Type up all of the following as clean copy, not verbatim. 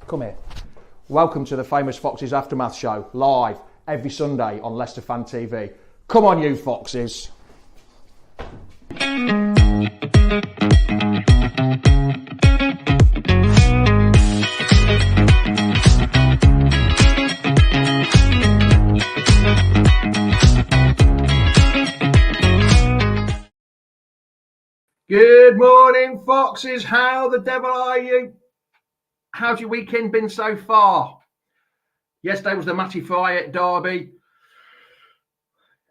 Come here. Welcome to the Famous Foxes Aftermath Show, live every Sunday on Leicester Fan TV. Come on, you Foxes. Good morning, Foxes. How the devil are you? How's your weekend been so far? Yesterday was the Matty Fryatt derby.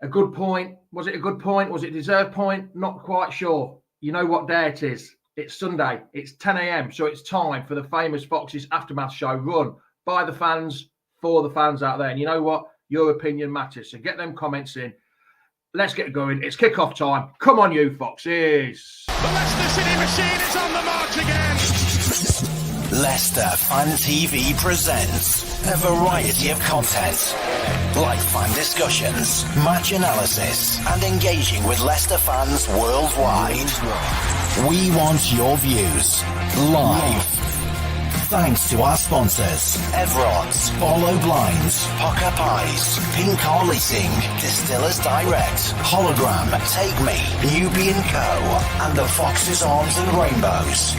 A good point. Was it a good point? Was it a deserved point? Not quite sure. You know what day it is. It's Sunday. It's 10 a.m. So it's time for the Famous Foxes Aftermath Show, run by the fans, for the fans out there. And you know what? Your opinion matters. So get them comments in. Let's get going. It's kick-off time. Come on, you Foxes. The Leicester City machine is on the march again. Leicester Fan TV presents a variety of content, like fan discussions, match analysis, and engaging with Leicester fans worldwide. We want your views live. Thanks to our sponsors, Everard's, Bolo Blinds, Pocker Pies, Pink Car Leasing, Distillers Direct, Hologram, Take Me, Nubian Co, and the Foxes Arms and Rainbows.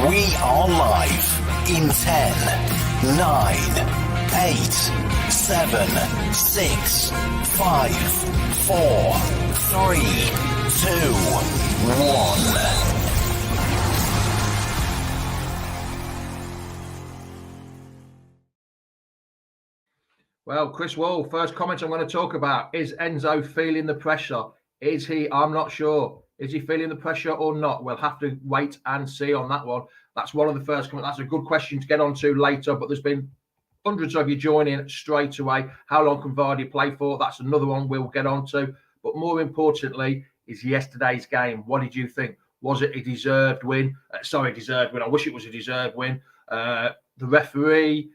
We are live in 10, 9, 8, 7, 6, 5, 4, 3, 2, 1. Well, Chris Wall, first comment I'm going to talk about. Is Enzo feeling the pressure? Is he? I'm not sure. Is he feeling the pressure or not? We'll have to wait and see on that one. That's one of the first comments. That's a good question to get on to later, but there's been hundreds of you joining straight away. How long can Vardy play for? That's another one we'll get on to. But more importantly is yesterday's game. What did you think? Was it a deserved win? Deserved win. I wish it was a deserved win. The referee,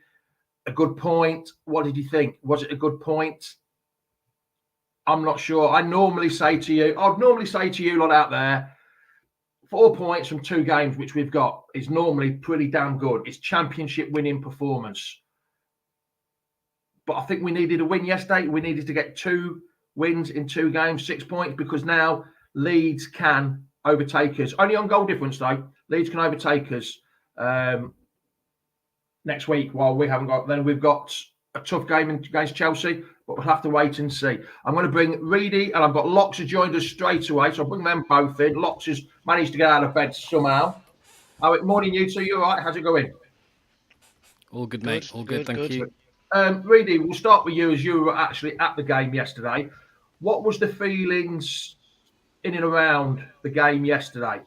a good point. What did you think? Was it a good point? I'm not sure. I'd normally say to you lot out there, 4 points from 2 games, which we've got, is normally pretty damn good. It's championship winning performance. But I think we needed a win yesterday. We needed to get 2 wins in 2 games, 6 points, because now Leeds can overtake us. Only on goal difference, though. Leeds can overtake us next week, while we haven't got. Then we've got a tough game against Chelsea, but we'll have to wait and see. I'm going to bring Reedy, and I've got Locks who joined us straight away, so I'll bring them both in. Locks has managed to get out of bed somehow. Morning, you two. You all right? How's it going? All good, mate. All good, thank you. Reedy, we'll start with you, as you were actually at the game yesterday. What was the feelings in and around the game yesterday?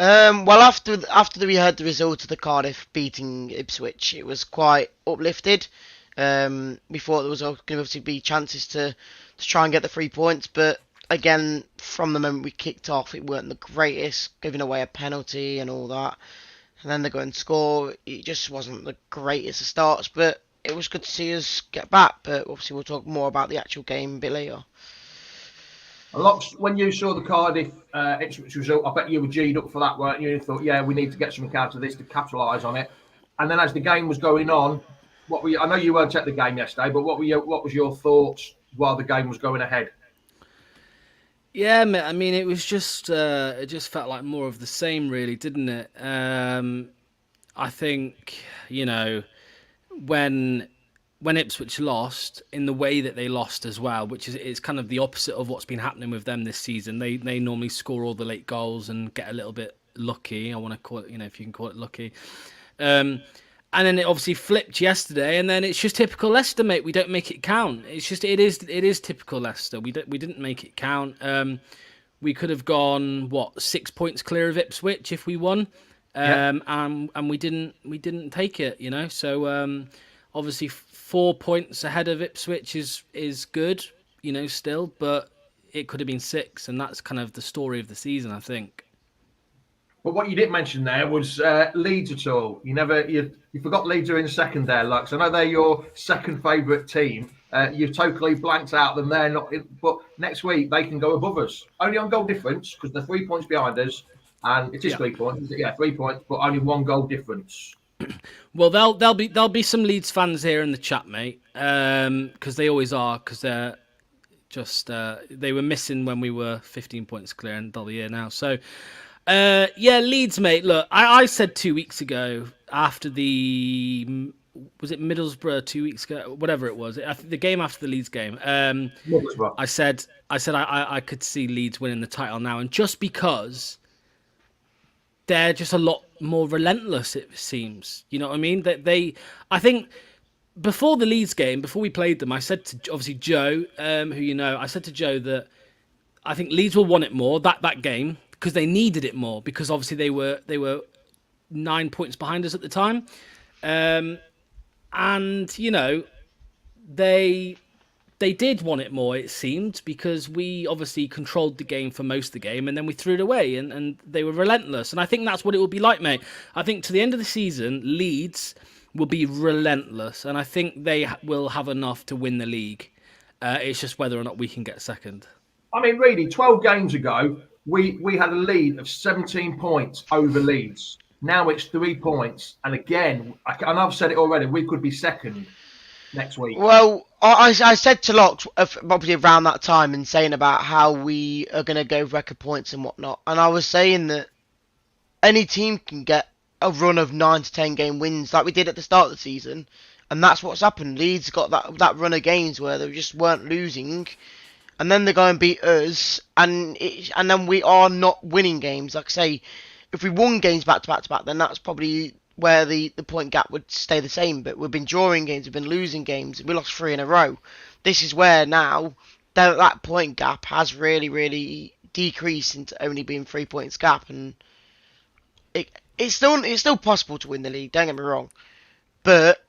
Well, after we heard the result of the Cardiff beating Ipswich, it was quite uplifted. We thought there was going to obviously be chances to try and get the 3 points, but again, from the moment we kicked off, it weren't the greatest, giving away a penalty and all that. And then they go and score. It just wasn't the greatest of starts, but it was good to see us get back. But obviously, we'll talk more about the actual game a bit later. Locks, when you saw the Cardiff Ipswich result, I bet you were G'd up for that, weren't you? You thought, yeah, we need to get something out of this to capitalise on it. And then as the game was going on, I know you weren't at the game yesterday, but what was your thoughts while the game was going ahead? Yeah, I mean, it was just it just felt like more of the same, really, didn't it? I think, when Ipswich lost, in the way that they lost as well, which is kind of the opposite of what's been happening with them this season. They normally score all the late goals and get a little bit lucky. I want to call it, if you can call it lucky. And then it obviously flipped yesterday, and then it's just typical Leicester, mate. We don't make it count. It is typical Leicester. We didn't make it count. We could have gone 6 points clear of Ipswich if we won, and we didn't take it. So obviously 4 points ahead of Ipswich is good, still, but it could have been 6, and that's kind of the story of the season, I think. But what you didn't mention there was Leeds at all. You forgot Leeds are in second there, Lux. I know they're your second favourite team. You've totally blanked out them. They're not. But next week they can go above us. Only on goal difference, because they're 3 points behind us, and it is 3 points. Yeah, 3 points, but only 1 goal difference. Well, there'll be some Leeds fans here in the chat, mate, because they always are, because they're just they were missing when we were 15 points clear, and they'll be here now. So, yeah, Leeds, mate. Look, I said 2 weeks ago after was it Middlesbrough 2 weeks ago, whatever it was, the game after the Leeds game. I said I could see Leeds winning the title now, and just because they're just a lot more relentless, it seems. You know what I mean? I think before the Leeds game, before we played them, I said to obviously Joe, who you know, I said to Joe that I think Leeds will want it more that game because they needed it more, because obviously they were 9 points behind us at the time, and you know they did want it more, it seemed, because we obviously controlled the game for most of the game, and then we threw it away, and they were relentless. And I think that's what it will be like, mate. I think to the end of the season, Leeds will be relentless, and I think they will have enough to win the league. It's just whether or not we can get second. I mean, really, 12 games ago, we had a lead of 17 points over Leeds. Now it's 3 points. And again, and I've said it already, we could be second next week. Well, I said to Locke probably around that time and saying about how we are going to go record points and whatnot. And I was saying that any team can get a run of 9 to 10 game wins like we did at the start of the season. And that's what's happened. Leeds got that run of games where they just weren't losing. And then they go and beat us. And then we are not winning games. Like I say, if we won games back to back to back, then that's probably where the point gap would stay the same. But we've been drawing games, we've been losing games, we lost 3 in a row. This is where now that point gap has really, really decreased into only being 3 points gap, and it's still possible to win the league, don't get me wrong. But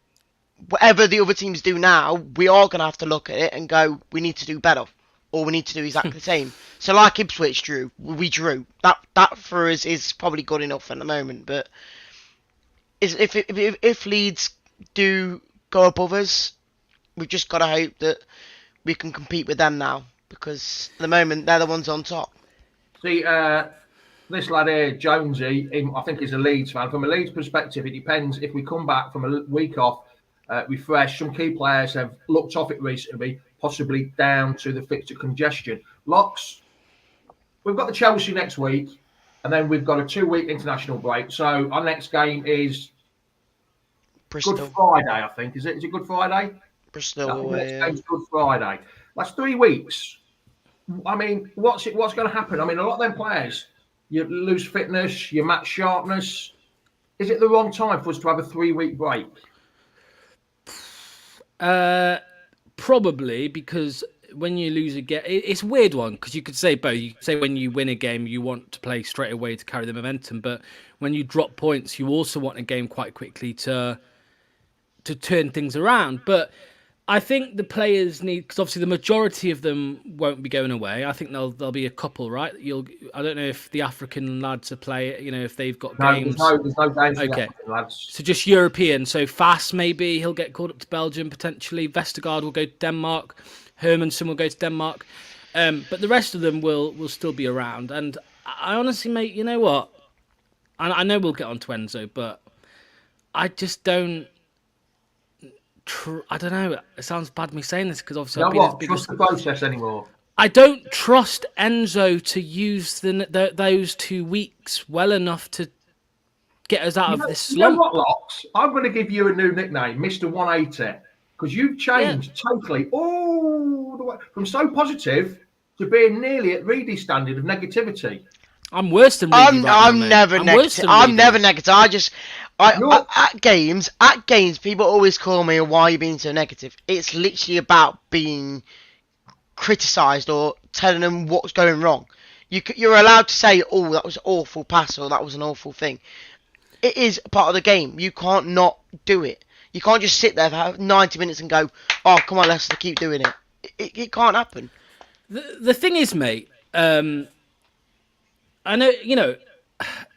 whatever the other teams do now, we are going to have to look at it and go, we need to do better, or we need to do exactly the same. So like Ipswich drew, we drew. That for us is probably good enough at the moment, but if Leeds do go above us, we've just got to hope that we can compete with them now, because at the moment they're the ones on top. See, this lad here, Jonesy, I think he's a Leeds fan. From a Leeds perspective, it depends. If we come back from a week off, refreshed, some key players have looked off it recently, possibly down to the fixture congestion. Locks, we've got the Chelsea next week, and then we've got a 2-week international break. So our next game is Bristol. Good Friday, I think. Is it Good Friday? Bristol. Next game's Good Friday. That's 3 weeks. I mean, what's going to happen? I mean, a lot of them players, you lose fitness, you match sharpness. Is it the wrong time for us to have a 3-week break? Probably, because when you lose a game, it's a weird one, because you could say both. You could say when you win a game, you want to play straight away to carry the momentum, but when you drop points, you also want a game quite quickly to turn things around. But I think the players need, because obviously the majority of them won't be going away. I think there'll be a couple, right? I don't know if the African lads are playing, you know, if they've got games. There's no games for the Okay. African lads. So just European. So Fass, maybe he'll get called up to Belgium potentially. Vestergaard will go to Denmark. Hermansen will go to Denmark. But the rest of them will still be around. And I honestly, mate, you know what? I know we'll get on to Enzo, but I just don't. I don't know. It sounds bad me saying this, because obviously I've been as big as trust the process anymore. I don't trust Enzo to use those 2 weeks well enough to get us out of this slump. You know what, Locks? I'm going to give you a new nickname, Mr. 180, because you've changed totally all the way from so positive to being nearly at Reedy's standard of negativity. I'm worse than Reedy I'm never negative. I'm never negative. At games, people always call me, "Why are you being so negative?" It's literally about being criticised or telling them what's going wrong. You're allowed to say, "Oh, that was an awful pass," or "That was an awful thing." It is part of the game. You can't not do it. You can't just sit there for 90 minutes and go, "Oh, come on, Leicester, keep doing it." It can't happen. The thing is, mate. I know, you know,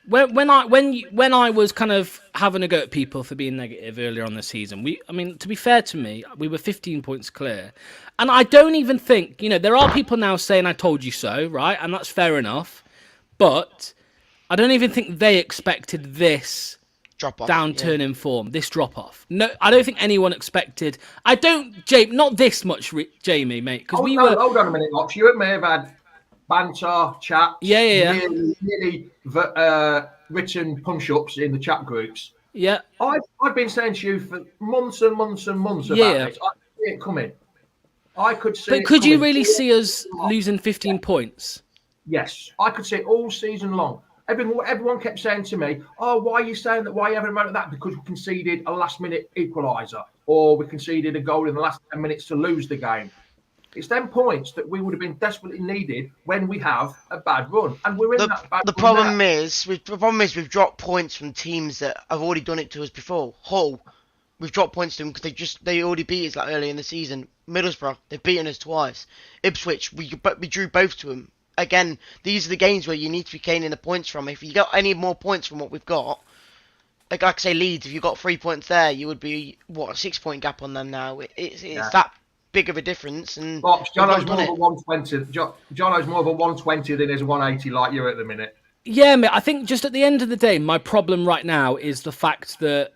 when I was kind of having a go at people for being negative earlier on the season, to be fair to me, we were 15 points clear, and I don't even think, you know, there are people now saying "I told you so," right, and that's fair enough, but I don't even think they expected this drop off. downturn in form, this drop off. No, I don't think anyone expected. I don't, Jamie, not this much, Jamie, mate, because Hold on a minute, Locks. You and me have had banter, chats, really written punch-ups in the chat groups. Yeah. I've been saying to you for months and months and months about this. I could see it coming. I could see But could you really see us losing 15 points? Yes, I could see it all season long. Everyone kept saying to me, "Oh, why are you saying that? Why are you having a moment like that? Because we conceded a last-minute equaliser, or we conceded a goal in the last 10 minutes to lose the game." It's them points that we would have been desperately needed when we have a bad run, and we're in that bad run. The problem is we've dropped points from teams that have already done it to us before. Hull, we've dropped points to them because they already beat us like early in the season. Middlesbrough, they've beaten us twice. Ipswich, we drew both to them. Again, these are the games where you need to be gaining the points from. If you got any more points from what we've got, like I say, Leeds, if you got 3 points there, you would be a 6-point gap on them now. It's that big of a difference. And Jono's more of a 120. Jono's more of a 120 than is 180 like you at the minute. Yeah, mate. I think just at the end of the day, my problem right now is the fact that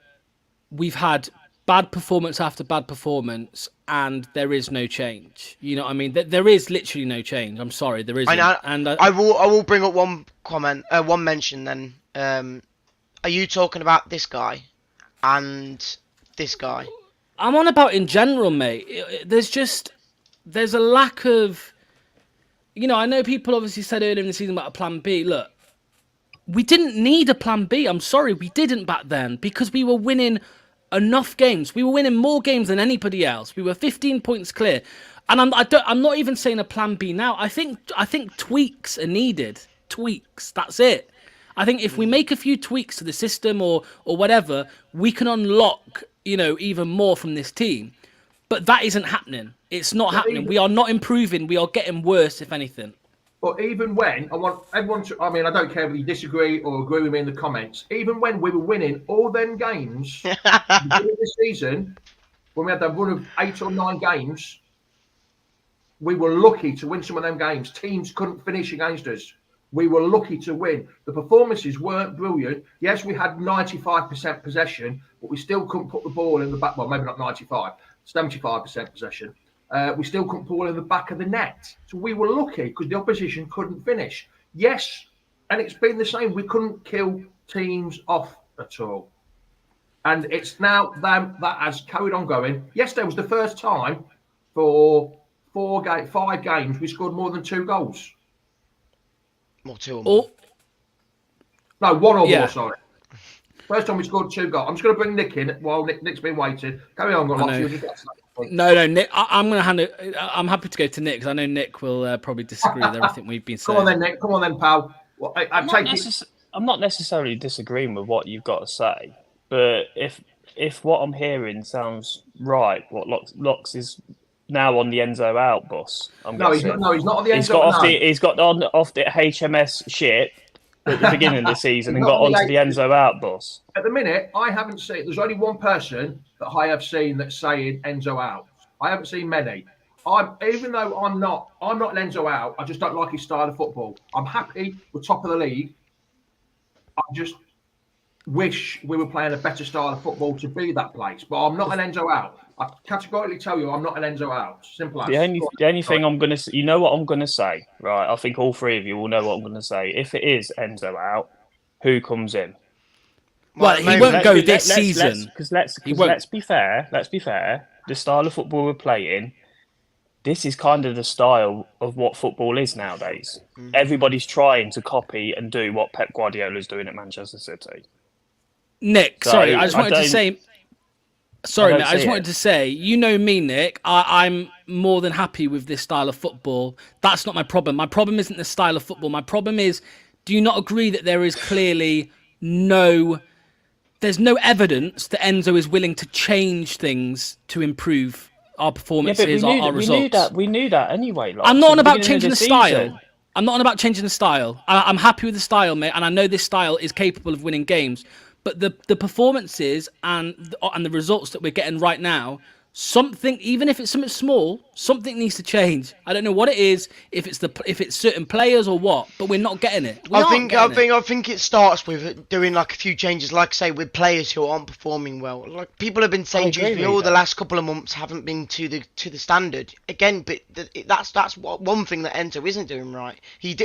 we've had bad performance after bad performance, and there is no change. You know what I mean? There is literally no change. I'm sorry, there isn't. I will bring up one mention then. Are you talking about this guy and this guy? I'm on about in general, mate. There's a lack of, I know people obviously said earlier in the season about a plan B. Look, we didn't need a plan B. I'm sorry, we didn't back then because we were winning enough games. We were winning more games than anybody else. We were 15 points clear. And I'm not even saying a plan B now. I think tweaks are needed. Tweaks. That's it. I think if we make a few tweaks to the system or whatever, we can unlock, even more from this team. But that isn't happening. It's not happening. We are not improving. We are getting worse, if anything. But even when, I want everyone to, I don't care whether you disagree or agree with me in the comments, even when we were winning all them games in the season, when we had that run of 8 or 9 games, we were lucky to win some of them games. Teams couldn't finish against us. We were lucky to win. The performances weren't brilliant. Yes, we had 95% possession, but we still couldn't put the ball in the back. Well, maybe not 95, 75% possession. We still couldn't put the ball in the back of the net. So we were lucky because the opposition couldn't finish. Yes, and it's been the same. We couldn't kill teams off at all. And it's now that has carried on going. Yesterday was the first time for 5 games we scored more than 2 goals. More 2 or more. No, 1 or more, sorry. First time we scored 2 goals. I'm just going to bring Nick in while Nick's been waiting. Carry on, No, Nick. I'm going to hand it. I'm happy to go to Nick because I know Nick will probably disagree with everything we've been saying. Come on then, Nick. Come on then, pal. Well, I'm not necessarily disagreeing with what you've got to say, but if what I'm hearing sounds right, what Locks is now on the Enzo out bus. He's not on the Enzo out. He's got off the HMS ship at the beginning of the season and got onto the Enzo out bus. At the minute, I haven't seen. There's only one person that I have seen that's saying Enzo out. I haven't seen many. Even though I'm not an Enzo out. I just don't like his style of football. I'm happy we're top of the league. I just wish we were playing a better style of football to be that place. But I'm not an Enzo out. I categorically tell you I'm not an Enzo out. Simple as. The only thing I'm going to, what I'm going to say, right? I think all 3 of you will know what I'm going to say. If it is Enzo out, who comes in? Well, he won't go this season. Let's be fair. The style of football we're playing, this is kind of the style of what football is nowadays. Everybody's trying to copy and do what Pep Guardiola's doing at Manchester City. Nick, sorry, I just wanted to say. Sorry, mate. I just wanted to say, you know me, Nick. I'm more than happy with this style of football. That's not my problem. My problem isn't the style of football. My problem is, do you not agree that there is clearly there's no evidence that Enzo is willing to change things to improve our performances, our results? We knew that anyway. I'm not on about changing the style. I'm not on about changing the style. I'm happy with the style, mate, and I know this style is capable of winning games. But the performances and the results that we're getting right now something, even if it's something small, something needs to change. I don't know what it is, if it's certain players or what, but we're not getting it. I think it starts with doing like a few changes, like say with players who aren't performing well. Like people have been saying, the last couple of months haven't been to the standard again. But that's one thing that Enzo isn't doing right.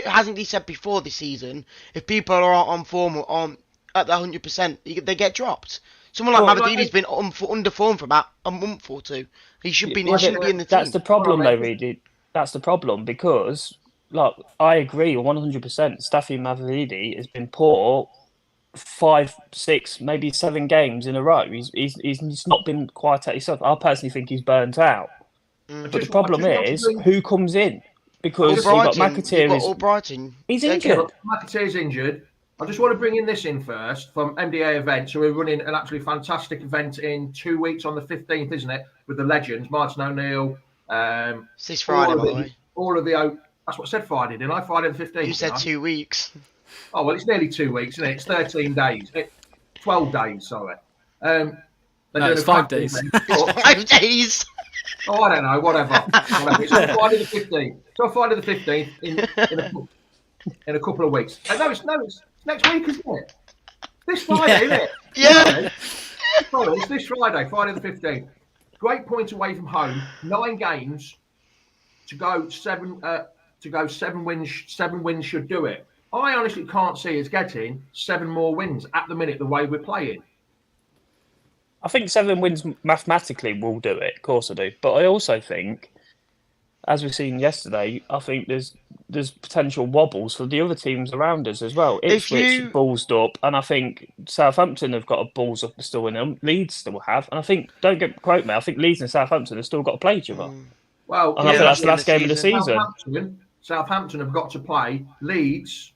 Hasn't he said before this season, if people are on form or aren't at the 100%, they get dropped. Someone like Mavadidi's been under form for about a month or two. He should be in the team. That's the problem, though, Reedy. That's the problem because, like, I agree 100%. Staffy Mavadidi has been poor 5, 6, maybe 7 games in a row. He's not been quite at himself. I personally think he's burnt out. But the problem is who comes in, because you've got McAteer. He's injured. McAteer's injured. I just want to bring in this in first from MDA Events. So we're running an absolutely fantastic event in 2 weeks on the 15th, isn't it? With the legends, Martin O'Neill. It's this Friday, by the way. That's what I said Friday, didn't I? Friday the 15th. You said 2 weeks. Oh, well, it's nearly 2 weeks, isn't it? It's 13 days. 12 days, sorry. No, it's 5 days. 5 days. Oh, I don't know, whatever. It's on Friday the 15th. It's on Friday the 15th in a couple of weeks. No, it's next week, isn't it? This Friday, isn't it? Yeah. Sorry, it's this Friday the 15th. Great point away from home. 9 games to go 7 wins. 7 wins should do it. I honestly can't see us getting 7 more wins at the minute the way we're playing. I think 7 wins mathematically will do it. Of course I do. But I also think, as we've seen yesterday, I think there's potential wobbles for the other teams around us as well. Ipswich ballsed up, and I think Southampton have got a balls up still in them. Leeds still have, and I think, don't get quote me, I think Leeds and Southampton have still got to play each other. Well, and I think that's the last game of the season. Southampton have got to play Leeds,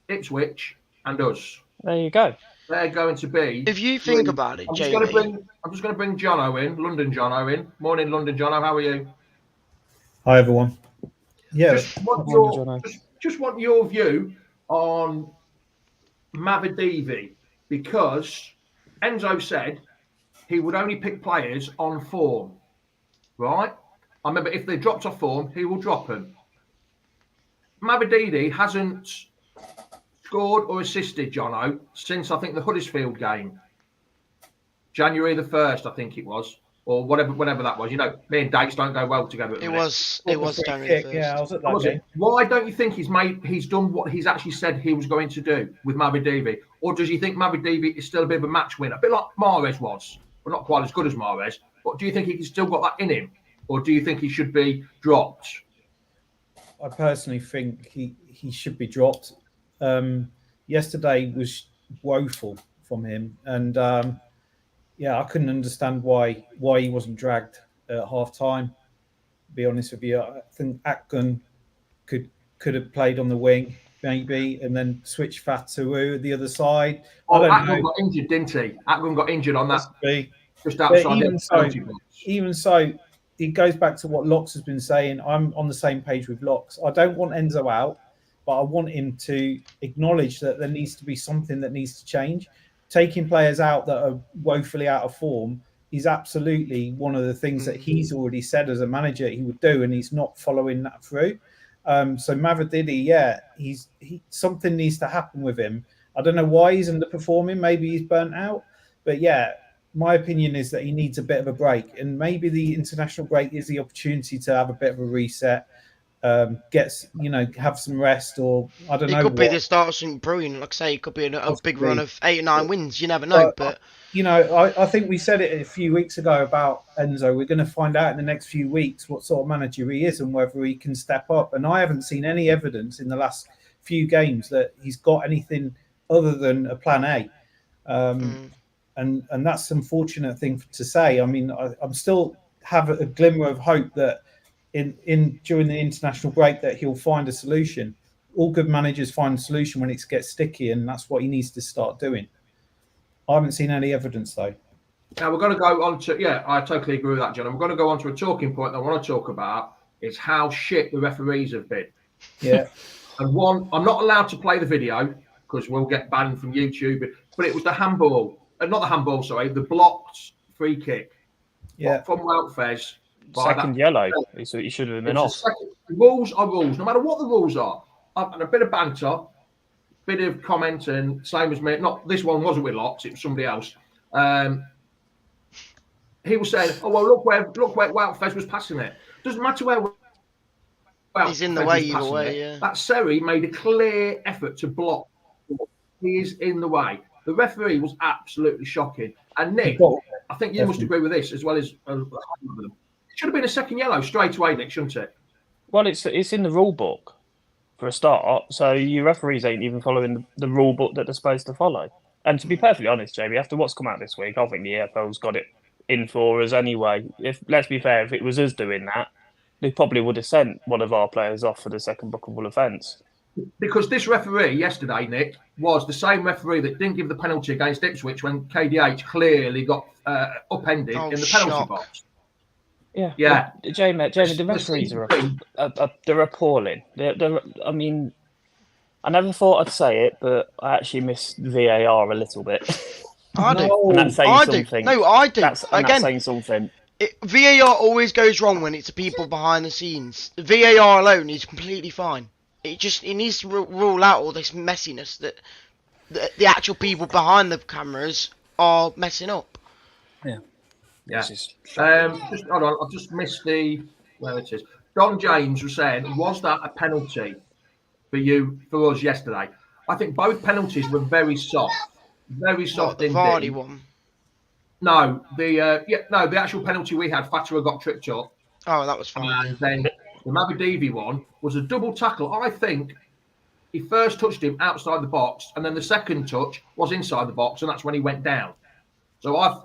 Ipswich, and us. There you go. They're going to be. If you think about it, Jamie. I'm just going to bring Jono in, London Jono in. Morning, London Jono. How are you? Hi, everyone. Yeah. Just want your view on Mavadivi, because Enzo said he would only pick players on form, right? I remember if they dropped off form, he will drop them. Mavadivi hasn't scored or assisted, Jono, since I think the Huddersfield game. January the 1st, I think it was. Or whatever that was. You know, me and dates don't go well together. It was January 1st. Yeah, I was at that game. Why don't you think he's done what he's actually said he was going to do with Mavadivi? Or does he think Mavadivi is still a bit of a match winner? A bit like Mahrez was. Well, not quite as good as Mahrez. But do you think he's still got that in him? Or do you think he should be dropped? I personally think he should be dropped. Yesterday was woeful from him. And I couldn't understand why he wasn't dragged at half time. To be honest with you, I think Akgun could have played on the wing maybe, and then switched Fatawu at the other side. Akgun got injured, didn't he? Akgun got injured on that. Just outside. Even so, it goes back to what Locks has been saying. I'm on the same page with Locks. I don't want Enzo out, but I want him to acknowledge that there needs to be something that needs to change. Taking players out that are woefully out of form is absolutely one of the things that he's already said as a manager he would do, and he's not following that through. So Mavadidi, something needs to happen with him. I don't know why he's underperforming. Maybe he's burnt out. But my opinion is that he needs a bit of a break. And maybe the international break is the opportunity to have a bit of a reset. Have some rest, or I don't know. It could be the start of something brilliant. Like I say, it could be a big run of 8 or 9 wins. You never know. But I think we said it a few weeks ago about Enzo. We're going to find out in the next few weeks what sort of manager he is and whether he can step up. And I haven't seen any evidence in the last few games that he's got anything other than a plan A. And that's an unfortunate thing to say. I mean, I'm still have a glimmer of hope that during the international break that he'll find a solution. All good managers find a solution when it gets sticky, and that's what he needs to start doing. I haven't seen any evidence though. Now we're going to go on to I totally agree with that, John. And we're going to go on to a talking point that I want to talk about is how shit the referees have been. Yeah. And one, I'm not allowed to play the video because we'll get banned from YouTube. But it was the handball, not the handball, sorry, the blocked free kick. Yeah. from Wout Fez. Second yellow. He should have been off. Rules are rules, no matter what the rules are. And a bit of banter, bit of comment, and same as me. Not this one wasn't with Locks; it was somebody else. He was saying, "Oh well, look where Wout Fez was passing it. Doesn't matter where He's in the way either way. Yeah. That Seri made a clear effort to block. He is in the way. The referee was absolutely shocking. And Nick, I think you must agree with this as well as them. It should have been a second yellow straight away, Nick, shouldn't it? Well, it's in the rule book for a start, so your referees ain't even following the rule book that they're supposed to follow. And to be perfectly honest, Jamie, after what's come out this week, I think the EFL's got it in for us anyway. Let's be fair, if it was us doing that, they probably would have sent one of our players off for the second bookable offence. Because this referee yesterday, Nick, was the same referee that didn't give the penalty against Ipswich when KDH clearly got upended in the penalty box. Yeah. Well, Jamie, the referees they're appalling. I mean, I never thought I'd say it, but I actually miss VAR a little bit. I do. And that's saying something. No, I do. That's saying something. VAR always goes wrong when it's the people behind the scenes. The VAR alone is completely fine. It needs to rule out all this messiness that the actual people behind the cameras are messing up. Yeah. Just hold on, I've just missed where it is. Don James was saying, was that a penalty for us yesterday? I think both penalties were very soft. Very soft indeed. The Vardy one. No, the actual penalty we had, Fatah got tripped up. Oh, that was fine. And then the Mavidivi one was a double tackle. I think he first touched him outside the box, and then the second touch was inside the box, and that's when he went down. So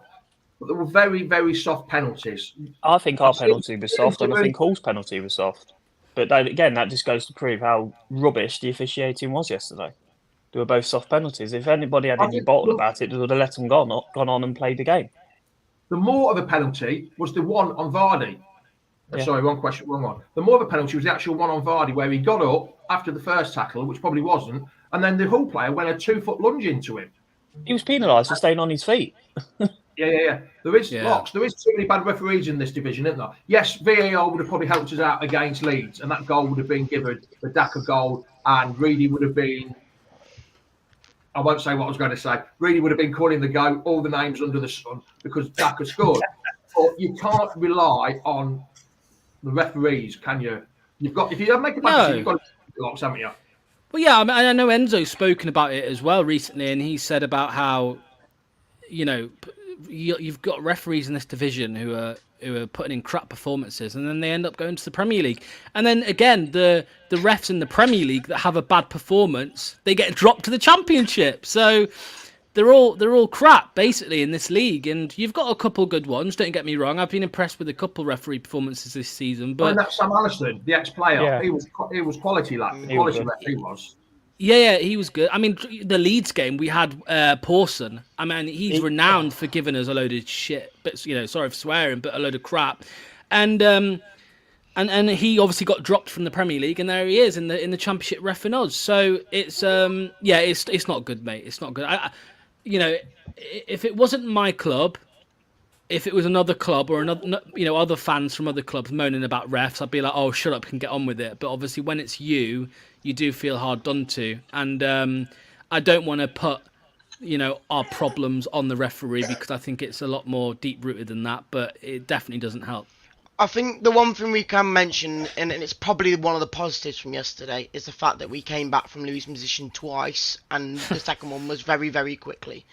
there were very, very soft penalties. I think our penalty was soft, and I think Hall's penalty was soft. But again, that just goes to prove how rubbish the officiating was yesterday. They were both soft penalties. If anybody had any bottle about it, they would have let them gone on and played the game. The more of a penalty was the one on Vardy. Yeah. Sorry, wrong one. The more of a penalty was the actual one on Vardy, where he got up after the first tackle, which probably wasn't, and then the Hull player went a 2-foot lunge into him. He was penalised for staying on his feet. Yeah. There is too many bad referees in this division, isn't there? Yes, VAR would have probably helped us out against Leeds, and that goal would have been given the Daka goal, and Reedy would have been. I won't say what I was going to say. Reedy would have been calling the goal all the names under the sun because Daka scored. But you can't rely on the referees, can you? If you make a penalty, you've got to blocks, haven't you? Well, yeah, I know Enzo's spoken about it as well recently, and he said about how, you've got referees in this division who are putting in crap performances, and then they end up going to the Premier League. And then again, the refs in the Premier League that have a bad performance, they get dropped to the Championship. So they're all crap basically in this league. And you've got a couple good ones. Don't get me wrong. I've been impressed with a couple referee performances this season. But that's Sam Allison, the ex-player. Yeah. He was quality lad. Quality ref he was. Yeah, he was good. I mean, the Leeds game, we had Pawson. I mean, he's renowned for giving us a load of shit, but sorry for swearing, but a load of crap. And he obviously got dropped from the Premier League, and there he is in the Championship reffing us. So it's it's not good, mate. It's not good. If it wasn't my club, if it was another club or another, other fans from other clubs moaning about refs, I'd be like, oh, shut up and get on with it. But obviously, when it's you do feel hard done to. And I don't want to put, our problems on the referee because I think it's a lot more deep-rooted than that, but it definitely doesn't help. I think the one thing we can mention, and it's probably one of the positives from yesterday, is the fact that we came back from losing position twice, and the second one was very, very quickly.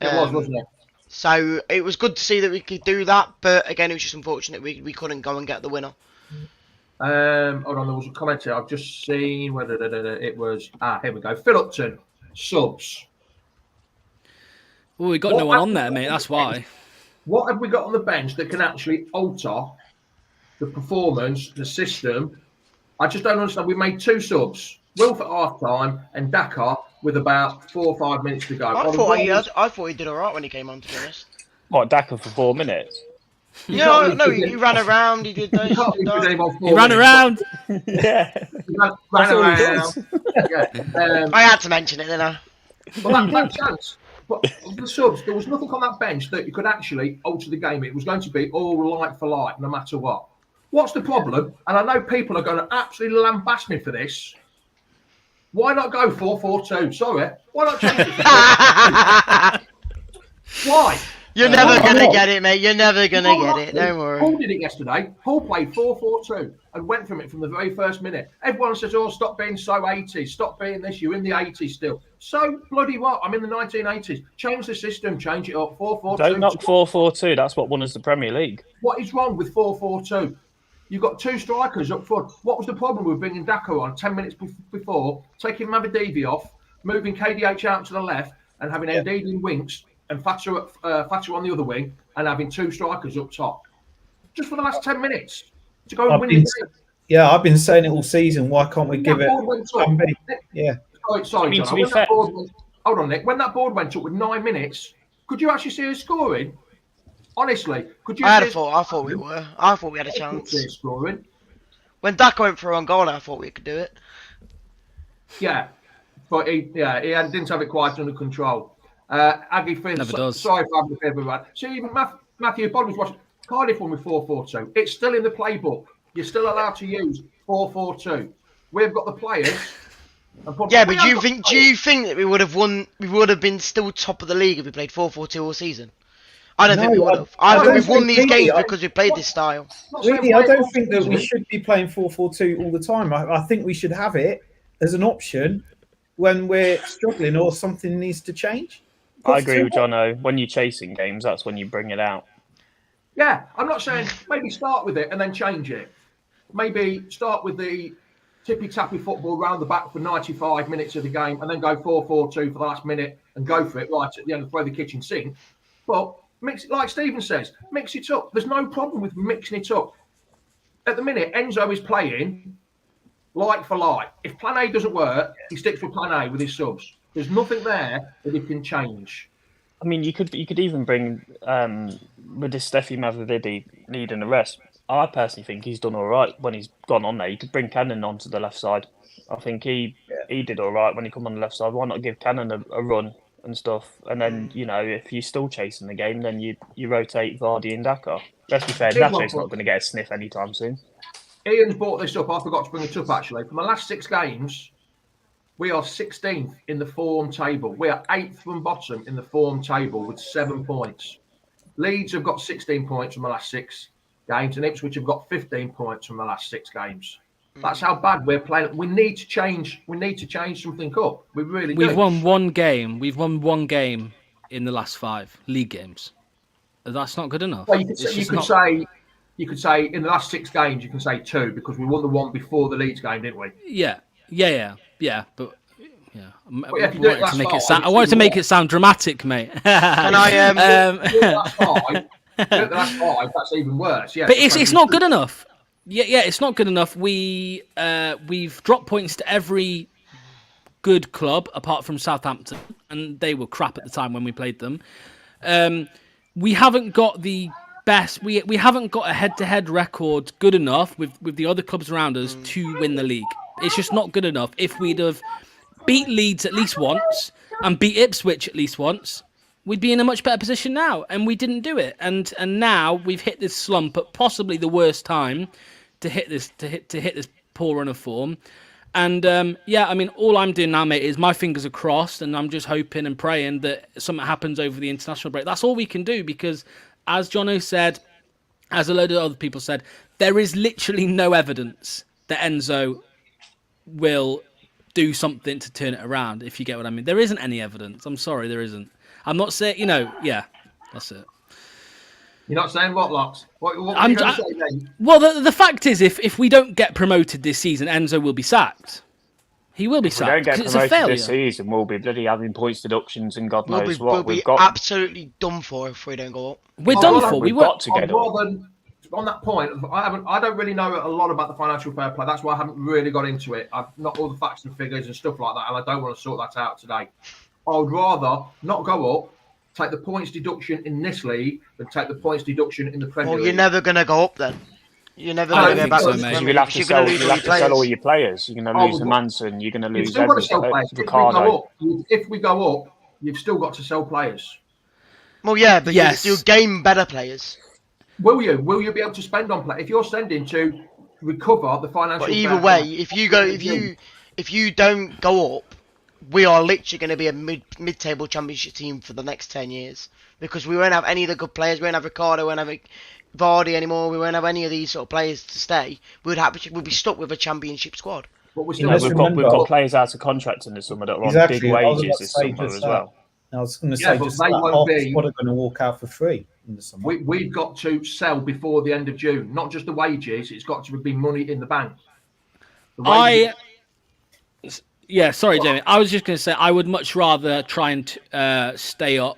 It was, wasn't it? So it was good to see that we could do that, but again, it was just unfortunate we couldn't go and get the winner. Hold on, there was a comment here. I've just seen whether it was. Here we go. Phil Upton, subs. Well, we got no one on there, mate. That's why. What have we got on the bench that can actually alter the performance, the system? I just don't understand. We made 2 subs. Wilf at half time and Dakar with about 4 or 5 minutes to go. I thought he did all right when he came on, to be honest. What, Dakar for 4 minutes? He ran around. He did those. He ran around. Yeah. Ran around. Yeah. I had to mention it, didn't I? Well, that chance. But the subs, there was nothing on that bench that you could actually alter the game. It was going to be all like for like, no matter what. What's the problem? And I know people are going to absolutely lambast me for this. Why not go 4-4-2? Sorry. Why not change it? Why? You're never going to get it, mate. You're never going to get it. Don't worry. Hull did it yesterday. Hull played 4-4-2 and went from it from the very first minute. Everyone says, oh, stop being so 80s. Stop being this. You're in the 80s still. So bloody what? I'm in the 1980s. Change the system. Change it up. 4-4-2. Don't knock 4-4-2. That's what won us the Premier League. What is wrong with 4-4-2? You've got two strikers up front. What was the problem with bringing Dako on 10 minutes before, taking Mavadivi off, moving KDH out to the left and having Ndidi in Winks and Thatcher on the other wing and having two strikers up top? Just for the last 10 minutes to go and win the game. Yeah, I've been saying it all season. Why can't we give it? Yeah. Sorry, John. Hold on, Nick. When that board went up with 9 minutes, could you actually see us scoring? Honestly, could you? I thought we were. I thought we had a chance. Scoring. When Dako went for on goal, I thought we could do it. Yeah, but he didn't have it quite under control. Aggie Finn, never does. Sorry for having a bit of a rant. See, even Matthew Bond was watching Cardiff one with 4-4-2. It's still in the playbook. You're still allowed to use 4-4-2. We've got the players. Yeah, but do you think that we would have won? We would have been still top of the league if we played 4-4-2 all season. I don't think we would have. I think we've won these games because we played this style. Really, I don't think that we should be playing 4-4-2 all the time. I think we should have it as an option when we're struggling or something needs to change. I agree with Jono. When you're chasing games, that's when you bring it out. Yeah, I'm not saying maybe start with it and then change it. Maybe start with the tippy-tappy football round the back for 95 minutes of the game and then go 4-4-2 for the last minute and go for it right at the end and throw the kitchen sink. But mix it, like Stephen says, mix it up. There's no problem with mixing it up. At the minute, Enzo is playing like for like. If plan A doesn't work, he sticks with plan A with his subs. There's nothing there that he can change. I mean, you could even bring with this Steffi Mavrovidi needing a rest. I personally think he's done all right when he's gone on there. You could bring Cannon onto the left side. I think he did all right when he come on the left side. Why not give Cannon a run and stuff? And then, if you're still chasing the game, then you rotate Vardy and Daka. Let's be fair, Dako's not going to get a sniff anytime soon. Ian's brought this up. I forgot to bring it up, actually. From the last 6 games, we are 16th in the form table. We are 8th from bottom in the form table with 7 points. Leeds have got 16 points from the last 6 games, and Ipswich have got 15 points from the last 6 games. That's how bad we're playing. We need to change. We need to change something up. We really do. We've won one game. We've won one game in the last 5 league games. That's not good enough. Well, you could say in the last 6 games, you can say 2 because we won the one before the Leeds game, didn't we? Yeah. But I wanted to make it sound dramatic, mate. Can I? That's 5. That's even worse. Yeah, but it's not good enough. Yeah, it's not good enough. We've dropped points to every good club apart from Southampton, and they were crap at the time when we played them. We haven't got the best. We haven't got a head-to-head record good enough with the other clubs around us to win the league. It's just not good enough. If we'd have beat Leeds at least once and beat Ipswich at least once, we'd be in a much better position now, and we didn't do it. And now we've hit this slump at possibly the worst time to hit this poor run of form. And all I'm doing now, mate, is my fingers are crossed, and I'm just hoping and praying that something happens over the international break. That's all we can do, because as Jono said, as a load of other people said, there is literally no evidence that Enzo will do something to turn it around, if you get what I mean. There isn't any evidence. I'm sorry, there isn't. I'm not saying, that's it. You're not saying what, Locks? What are you going to say then? Well, the fact is, if we don't get promoted this season, Enzo will be sacked. He will be sacked. If we don't get promoted this season, we'll be bloody having points deductions and God knows what. We'll be absolutely done for if we don't go up. We're done for. We've got to get up. On that point, I don't really know a lot about the financial fair play. That's why I haven't really got into it. I've not all the facts and figures and stuff like that, and I don't want to sort that out today. I would rather not go up, take the points deduction in this league, than take the points deduction in the Premier League. Well, you're never going to go up then. You're never going to go back to the Premier League. You'll have to sell all your players. You're going to lose the Manson. You're going to lose Ricardo. If we go up, you've still got to sell players. Well, yeah, but Yes. you'll gain better players. Will you? Will you be able to spend on play if you're sending to recover the financial? But either way, if you don't go up, we are literally going to be a mid-table championship team for the next 10 years because we won't have any of the good players. We won't have Ricardo, we won't have Vardy anymore. We won't have any of these sort of players to stay. We'd be stuck with a championship squad. But we're You know, we've got players out of contract in the summer that are on big wages this summer as well. I was going to say, but just they half won't the be. squad are going to walk out for free in the summer. We've got to sell before the end of June, not just the wages. It's got to be money in the bank. Sorry, Jamie. I was just going to say I would much rather try and stay up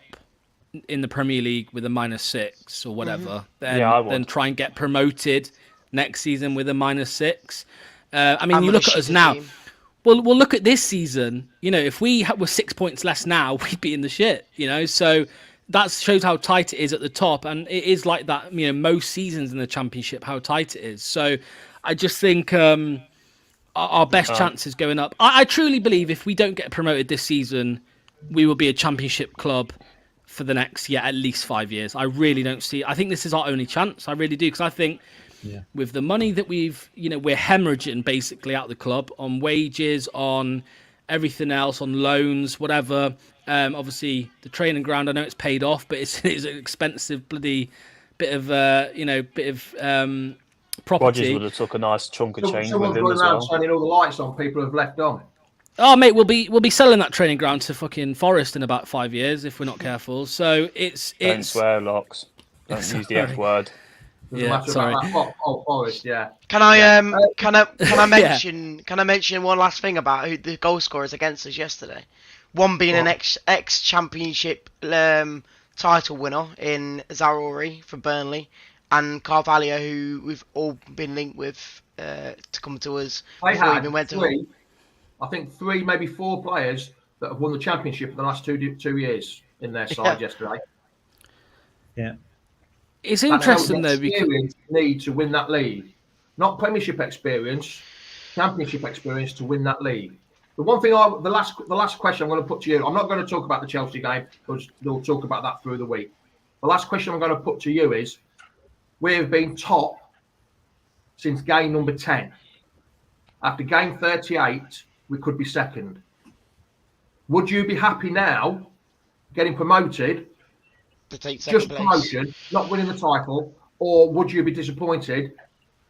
in the Premier League with a -6 or whatever than try and get promoted next season with a -6. I mean, you look at us now. Well, look at this season. You know, if we were 6 points less now, we'd be in the shit. You know, so that shows how tight it is at the top, and it is like that. You know, most seasons in the Championship, how tight it is. So, I just think our best chance is going up. I truly believe if we don't get promoted this season, we will be a Championship club for the next at least 5 years. I really don't see. I think this is our only chance. I really do, because I think. Yeah. With the money that we're hemorrhaging basically out the club on wages, on everything else, on loans, whatever. Obviously, the training ground, I know it's paid off, but it's an expensive bloody bit of property. Rodgers would have took a nice chunk of change Someone's with him going as around well. turning all the lights on. People have left on. Oh, mate, we'll be selling that training ground to fucking Forest in about 5 years if we're not careful. So Don't swear, Locks. Don't use the F word. Sorry. Forest, yeah. Can I mention one last thing about who the goal scorers against us yesterday? One being an ex Championship title winner in Zaroury for Burnley, and Carvalho, who we've all been linked with to come to us. I had three, I think 3, maybe 4 players that have won the Championship in the last 2 years in their side yesterday. Yeah. It's interesting though because need to win that league, not Premiership experience, Championship experience to win that league. The one thing, the last question I'm going to put to you, I'm not going to talk about the Chelsea game. We'll talk about that through the week. The last question I'm going to put to you is: we have been top since game number 10. After game 38, we could be second. Would you be happy now getting promoted? To take second place. Promotion, not winning the title, or would you be disappointed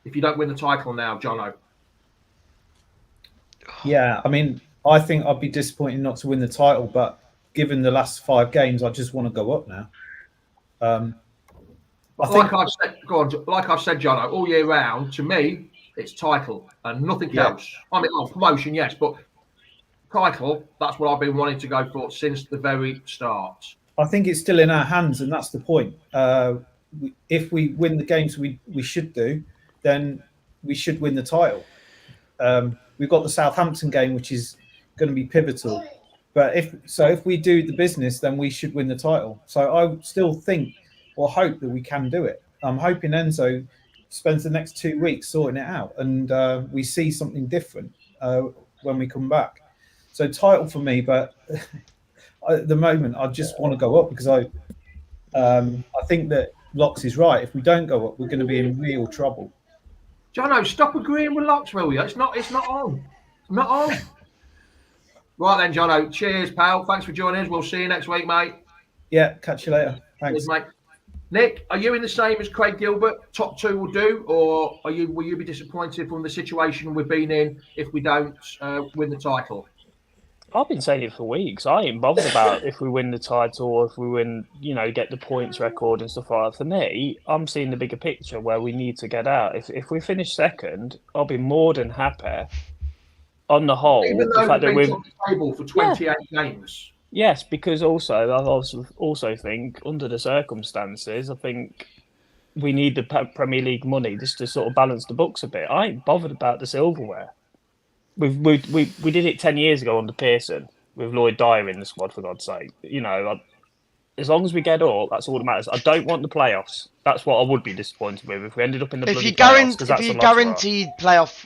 if you don't win the title now, Jono? Yeah, I mean, I think I'd be disappointed not to win the title, but given the last 5 games, I just want to go up now. Like I've said, Jono, all year round, to me, it's title and nothing else. I mean, promotion, yes, but title, that's what I've been wanting to go for since the very start. I think it's still in our hands, and that's the point. If we win the games we should do, then we should win the title. We've got the Southampton game, which is going to be pivotal. But if we do the business, then we should win the title. So I still think or hope that we can do it. I'm hoping Enzo spends the next 2 weeks sorting it out, and we see something different when we come back. So title for me, but at the moment I just want to go up because I think that Locks is right. If we don't go up, we're going to be in real trouble. Jono, stop agreeing with Locks, will you? It's not on. It's not on. Right then, Jono. Cheers, pal. Thanks for joining us. We'll see you next week, mate. Yeah, catch you later. Thanks. Cheers, mate. Nick, are you in the same as Craig Gilbert? Top 2 will do, or will you be disappointed from the situation we've been in if we don't win the title? I've been saying it for weeks. I ain't bothered about if we win the title or if we win, get the points record and stuff like that. For me, I'm seeing the bigger picture where we need to get out. If we finish second, I'll be more than happy. On the whole, even though the fact that we've been top table for 28 games. Yes, because I also think under the circumstances, I think we need the Premier League money just to sort of balance the books a bit. I ain't bothered about the silverware. We did it 10 years ago under Pearson with Lloyd Dyer in the squad, for God's sake. As long as we get up, that's all that matters. I don't want the playoffs. That's what I would be disappointed with if we ended up in the bloody playoffs. If you're guaranteed playoff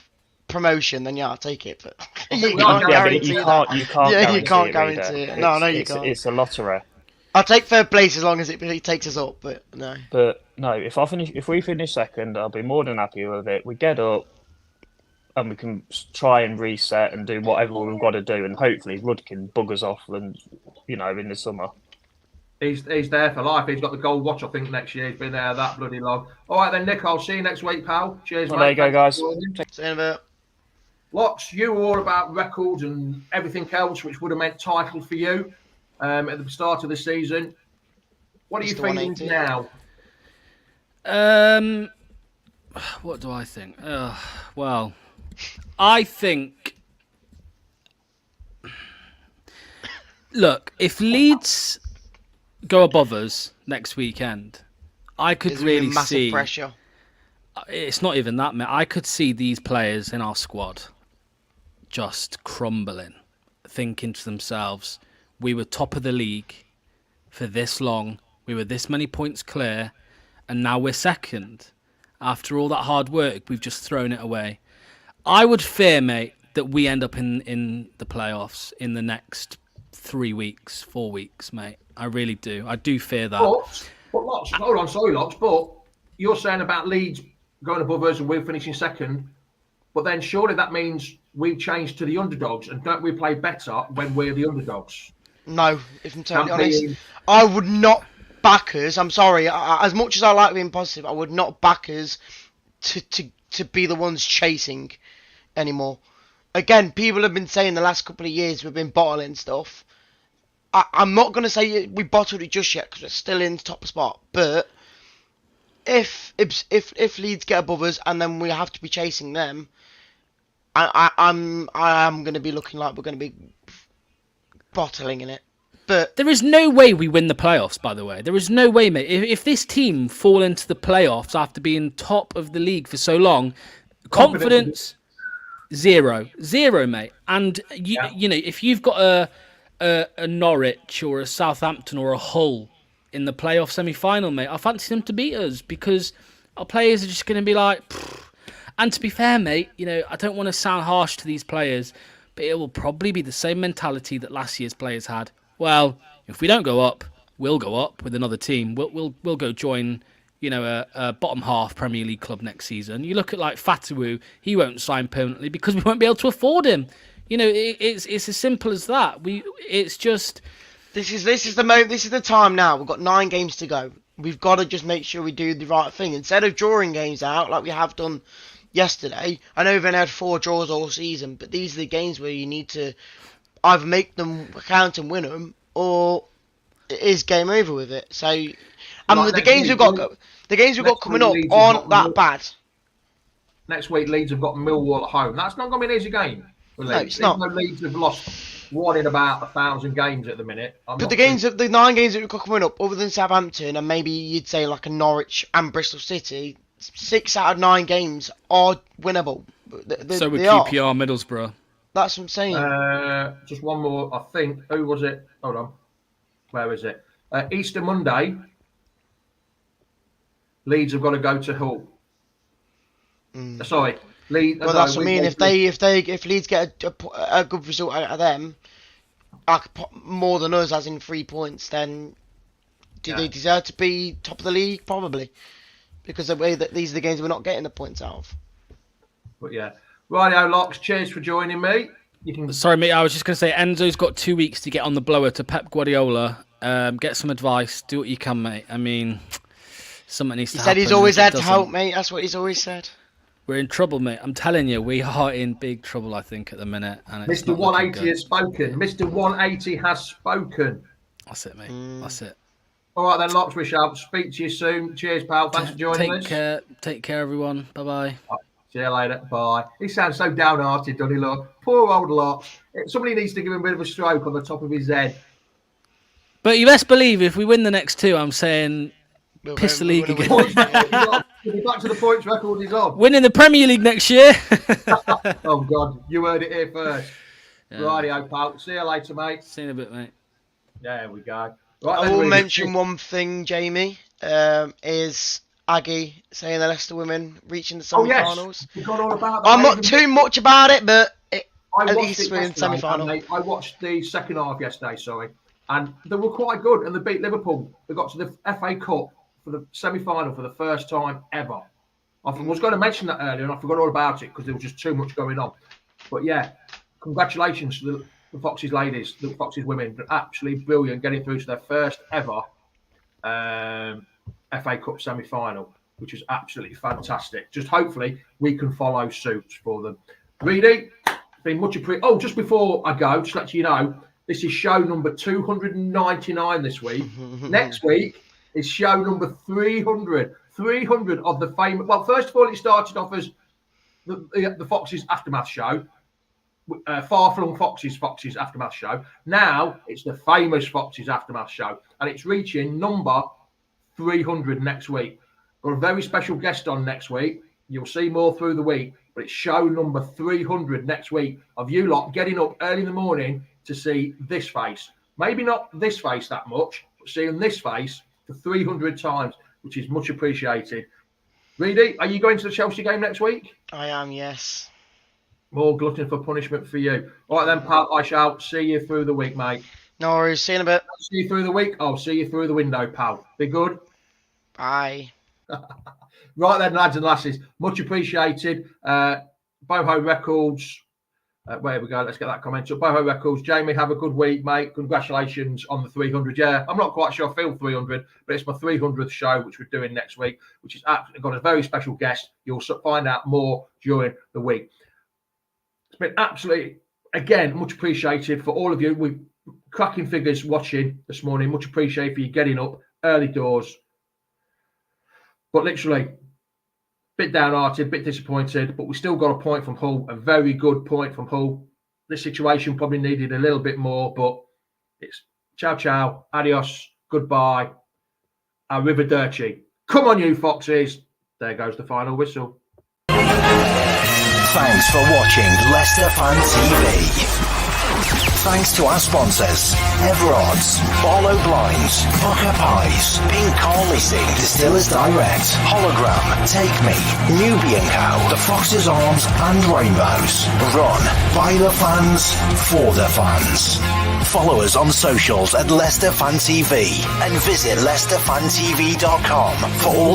promotion, then yeah, I'll take it. But think you we are can't guaranteed. guarantee you that. can't. You can't. Yeah, guarantee you can't it, guarantee Reader. it. No, you It's- can't. It's a lottery. I'll take third place as long as it takes us up. But no. But no, if we finish second, I'll be more than happy with it. We get up, and we can try and reset and do whatever we've got to do, and hopefully Rudd can bug us off, and in the summer. He's there for life. He's got the gold watch, I think, next year. He's been there that bloody long. All right, then, Nick, I'll see you next week, pal. Cheers, Well, mate. there you go, guys. See you in a bit. Lots, you were all about records and everything else, which would have meant title for you at the start of the season. What are you Mr. feeling 180. now? What do I think? Well, I think. Look, if Leeds go above us next weekend, I could There's gonna be really massive see. pressure. It's not even that, mate. I could see these players in our squad just crumbling, thinking to themselves, we were top of the league for this long, we were this many points clear, and now we're second. After all that hard work, we've just thrown it away. I would fear, mate, that we end up in the playoffs in the next 3 weeks, 4 weeks, mate. I really do. I do fear that. But Lots, hold on, sorry, Lots, but you're saying about Leeds going above us and we're finishing second, but then surely that means we change to the underdogs, and don't we play better when we're the underdogs? No, if I'm totally Campaign. honest, I would not back us. I'm sorry. As much as I like being positive, I would not back us to be the ones chasing anymore. Again, people have been saying the last couple of years we've been bottling stuff. I'm not going to say we bottled it just yet because we're still in the top spot. But if Leeds get above us and then we have to be chasing them, I am going to be looking like we're going to be bottling in it. But there is no way we win the playoffs, by the way. There is no way, mate. If this team fall into the playoffs after being top of the league for so long, confidence zero, mate. And you know, if you've got a Norwich or a Southampton or a Hull in the playoff semi-final, mate, I fancy them to beat us because our players are just going to be like. Pfft. And to be fair, mate, I don't want to sound harsh to these players, but it will probably be the same mentality that last year's players had. Well, if we don't go up, we'll go up with another team. We'll go join, a bottom half Premier League club next season. You look at like Fatawu, he won't sign permanently because we won't be able to afford him. It's as simple as that. It's just this is the moment. This is the time now. We've got 9 games to go. We've got to just make sure we do the right thing instead of drawing games out like we have done yesterday. I know we've only had 4 draws all season, but these are the games where you need to either make them count and win them, or it is game over with it. So, the games we've got coming up aren't that bad. Next week, Leeds have got Millwall at home. That's not going to be an easy game. No, it's not. Leeds have lost one in about 1,000 games at the minute. But the 9 games that we've got coming up, other than Southampton and maybe you'd say like a Norwich and Bristol City, 6 out of 9 games are winnable. So would QPR, Middlesbrough. That's what I'm saying. Just one more, I think. Who was it? Hold on. Where is it? Easter Monday. Leeds have got to go to Hull. Sorry, Leeds. Well, that's what I mean. If Leeds get a good result out of them, like more than us, as in 3 points, then do they deserve to be top of the league? Probably, because the way that these are the games we're not getting the points out of. But yeah. Rightio, Locks, cheers for joining me. Sorry, mate, I was just going to say, Enzo's got 2 weeks to get on the blower to Pep Guardiola. Get some advice. Do what you can, mate. I mean, something needs to happen. He said he's always there to help, mate. That's what he's always said. We're in trouble, mate. I'm telling you, we are in big trouble, I think, at the minute. And it's Mr. 180 has spoken. Mr. 180 has spoken. That's it, mate. That's it. All right, then, Locks, we shall speak to you soon. Cheers, pal. Thanks for joining us. Take care, everyone. Bye-bye. See you later. Bye. He sounds so downhearted, doesn't he, look? Poor old Locks. Somebody needs to give him a bit of a stroke on the top of his head. But you best believe if we win the next 2, I'm saying piss the league again. We're back to the points record he's on. Winning the Premier League next year. Oh, God. You heard it here first. Yeah. Rightio, pal. See you later, mate. See you in a bit, mate. There we go. Right, I will mention one thing, Jamie, is Aggie saying the Leicester women reaching the Oh semi-finals. yes, forgot all about that. I'm not too much about it, but at watched least it we're in yesterday, semi-final. and I watched the second half yesterday, sorry, and they were quite good, and they beat Liverpool. They got to the FA Cup for the semi-final for the first time ever. I was going to mention that earlier, and I forgot all about it because there was just too much going on. But yeah, congratulations to the Foxes ladies, the Foxes women. They're absolutely brilliant, getting through to their first ever FA Cup semi-final, which is absolutely fantastic. Just hopefully we can follow suit for them. Reedy, been much appreciated. Oh, just before I go, just to let you know, this is show number 299 this week. Next week is show number 300. 300 of the famous. Well, first of all, it started off as the Foxes Aftermath show, Far Flung Foxes Aftermath show. Now it's the famous Foxes Aftermath show, and it's reaching number 300 next week. Got a very special guest on next week. You'll see more through the week, but it's show number 300 next week of you lot getting up early in the morning to see this face. Maybe not this face that much, but seeing this face for 300 times, which is much appreciated. Reedy, are you going to the Chelsea game next week? I am, yes. More glutton for punishment for you. All right then, pal, I shall see you through the week, mate. No worries, see you in a bit. See you through the week. I'll see you through the window, pal. Be good. Bye. Right then, lads and lasses, much appreciated. Boho Records, where we go, let's get that comment up. Boho Records, Jamie, have a good week, mate. Congratulations on the 300. Yeah, I'm not quite sure I feel 300, but it's my 300th show, which we're doing next week, which is got a very special guest. You'll find out more during the week. It's been absolutely, again, much appreciated for all of you. We're cracking figures watching this morning. Much appreciated for you getting up early doors. But literally, bit downhearted, bit disappointed, but we still got a point from Hull, a very good point from Hull. This situation probably needed a little bit more, but it's ciao, ciao, adios, goodbye, arrivederci. Come on, you Foxes. There goes the final whistle. Thanks for watching Leicester Fan TV. Thanks to our sponsors, Everard's, Barlow Blinds, Booker Pies, Pink Car Leasing, Distillers Direct, Hologram, Take Me, Nubian Cow, The Fox's Arms and Rainbows. Run by the fans, for the fans. Follow us on socials at Leicester Fan TV and visit leicesterfantv.com for all